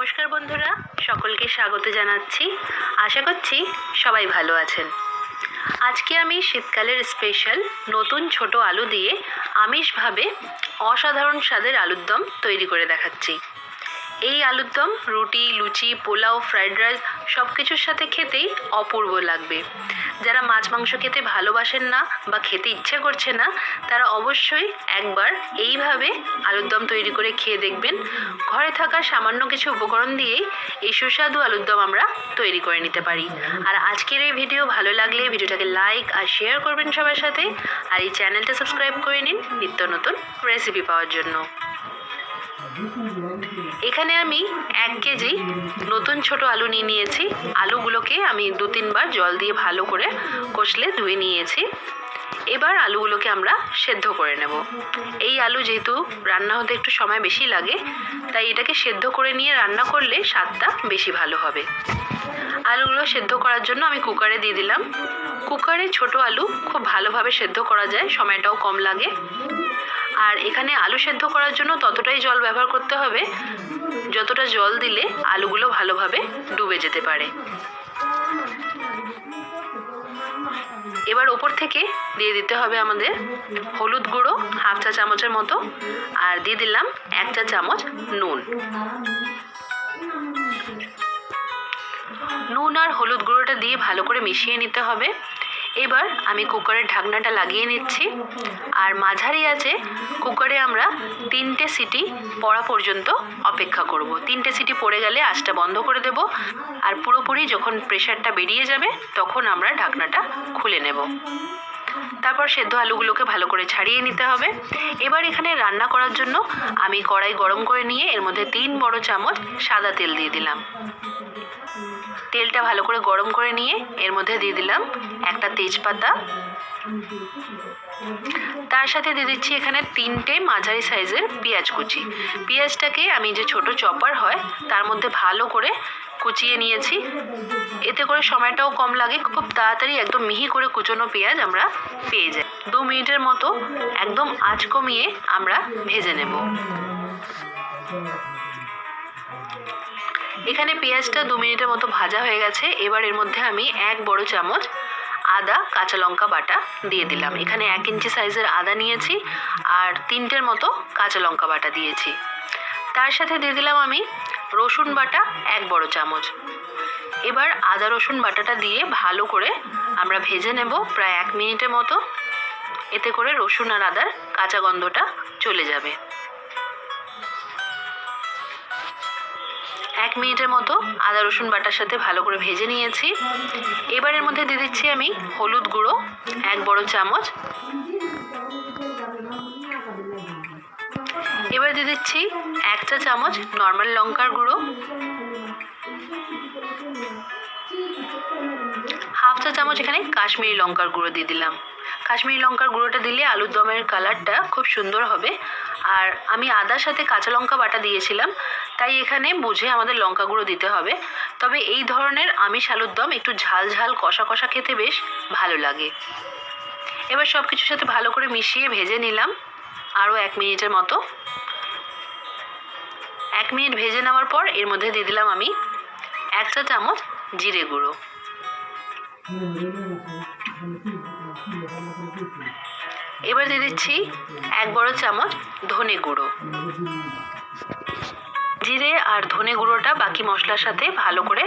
নমস্কার বন্ধুরা, সকলকে স্বাগত জানাচ্ছি। আশা করছি সবাই ভালো আছেন। আজকে আমি শীতকালের স্পেশাল নতুন ছোট আলু দিয়ে আমিষভাবে অসাধারণ স্বাদের আলুর দম তৈরি করে দেখাচ্ছি। এই আলুর দম রুটি, লুচি, পোলাও, ফ্রাইড রাইস সব কিছুর সাথে খেতেই অপূর্ব লাগবে। যারা মাছ মাংস খেতে ভালোবাসেন না বা খেতে ইচ্ছে করছে না, তারা অবশ্যই একবার এইভাবে আলুর দম তৈরি করে খেয়ে দেখবেন। ঘরে থাকা সামান্য কিছু উপকরণ দিয়েই এই সুস্বাদু আলুর দম আমরা তৈরি করে নিতে পারি। আর আজকের এই ভিডিও ভালো লাগলে ভিডিওটাকে লাইক আর শেয়ার করবেন সবার সাথে, আর এই চ্যানেলটা সাবস্ক্রাইব করে নিন নিত্য নতুন রেসিপি পাওয়ার জন্য। এখানে আমি 1 কেজি নতুন ছোট আলু নিয়েছি। আলুগুলোকে আমি 2-3 বার জল দিয়ে ভালো করে কষলে ধুয়ে নিয়েছি। এবার আলুগুলোকে আমরা সেদ্ধ করে নেব। এই আলু যেহেতু রান্না হতে একটু সময় বেশি লাগে, তাই এটাকে সেদ্ধ করে নিয়ে রান্না করলে স্বাদটা বেশি ভালো হবে। আলুগুলো সেদ্ধ করার জন্য আমি কুকারে দিয়ে দিলাম। কুকারে ছোট আলু খুব ভালোভাবে সেদ্ধ করা যায়, সময়টাও কম লাগে। আর এখানে আলু সেদ্ধ করার জন্য ততটাই জল ব্যবহার করতে হবে যতটা জল দিলে আলুগুলো ভালোভাবে ডুবে যেতে পারে। এবার ওপর থেকে দিয়ে দিতে হবে আমাদের হলুদ গুঁড়ো 1/2 চা চামচের মতো, আর দিয়ে দিলাম 1 চা চামচ নুন। নুন আর হলুদ গুঁড়োটা দিয়ে ভালো করে মিশিয়ে নিতে হবে। এবার আমি কুকারের ঢাকনাটা লাগিয়ে নিচ্ছি, আর মাঝারি আঁচে কুকারে আমরা 3টে সিটি পড়া পর্যন্ত অপেক্ষা করব। 3টে সিটি পড়ে গেলে আঁচটা বন্ধ করে দেব, আর পুরোপুরি যখন প্রেশারটা বেরিয়ে যাবে তখন আমরা ঢাকনাটা খুলে নেব। তারপর সেদ্ধ আলুগুলোকে ভালো করে ছাড়িয়ে নিতে হবে। এবার এখানে রান্না করার জন্য আমি কড়াই গরম করে নিয়ে এর মধ্যে 3 বড় চামচ সাদা তেল দিয়ে দিলাম। তেলটা ভালো করে গরম করে নিয়ে এর মধ্যে দিয়ে দিলাম একটা তেজপাতা। তার সাথে দিয়ে দিচ্ছি এখানে 3টে মাঝারি সাইজের পেঁয়াজ কুচি। পেঁয়াজটাকে আমি যে ছোট চপার হয় তার মধ্যে ভালো করে কুচিয়ে নিয়েছি। এতে করে সময়টাও কম লাগে, খুব তাড়াতাড়ি একদম মিহি করে কুচনো পেঁয়াজ আমরা পেয়ে যাই। 2 মিনিটের মতো একদম আঁচ কমিয়ে আমরা ভেজে নেব। এখানে পেঁয়াজটা 2 মিনিটের মতো ভাজা হয়ে গেছে। এবার এর মধ্যে আমি 1 বড় চামচ আদা কাঁচা লঙ্কা বাটা দিয়ে দিলাম। এখানে 1 ইঞ্চি সাইজের আদা নিয়েছি আর 3টের মতো কাঁচা লঙ্কা বাটা দিয়েছি। তার সাথে দিয়ে দিলাম আমি রসুন বাটা 1 বড় চামচ। এবার আদা রসুন বাটাটা দিয়ে ভালো করে আমরা ভেজে নেব প্রায় 1 মিনিটের মতো। এতে করে রসুন আর আদার কাঁচা গন্ধটা চলে যাবে। 1 মিনিটের মতো আদা রসুন বাটার সাথে ভালো করে ভেজে নিয়েছি। এবার এর মধ্যে দিয়ে দিচ্ছি আমি হলুদ গুঁড়ো 1 বড় চামচ। এবার দিয়ে দিচ্ছি 1 চা চামচ নর্মাল লঙ্কার গুঁড়ো, 1/2 চা চামচ এখানে কাশ্মীরি লঙ্কার গুঁড়ো দিয়ে দিলাম। কাশ্মীরি লঙ্কার গুঁড়োটা দিলে আলুর দমের কালারটা খুব সুন্দর হবে। আর আমি আদার সাথে কাঁচা লঙ্কা বাটা দিয়েছিলাম, তাই এখানে বুঝে আমাদের লঙ্কা গুঁড়ো দিতে হবে। তবে এই ধরনের আমিষ আলুর দম একটু ঝাল ঝাল কষা কষা খেতে বেশ ভালো লাগে। এবার সব কিছুর সাথে ভালো করে মিশিয়ে ভেজে নিলাম আরও 1 মিনিটের মতো। 1 মিনিট ভেজে নেওয়ার পর এর মধ্যে দিয়ে দিলাম আমি 1 চা চামচ জিরে গুঁড়ো। এবার দিয়ে দিচ্ছি 1 বড় চামচ ধনে গুঁড়ো। জিরে আর ধনে গুঁড়োটা বাকি মশলার সাথে ভালো করে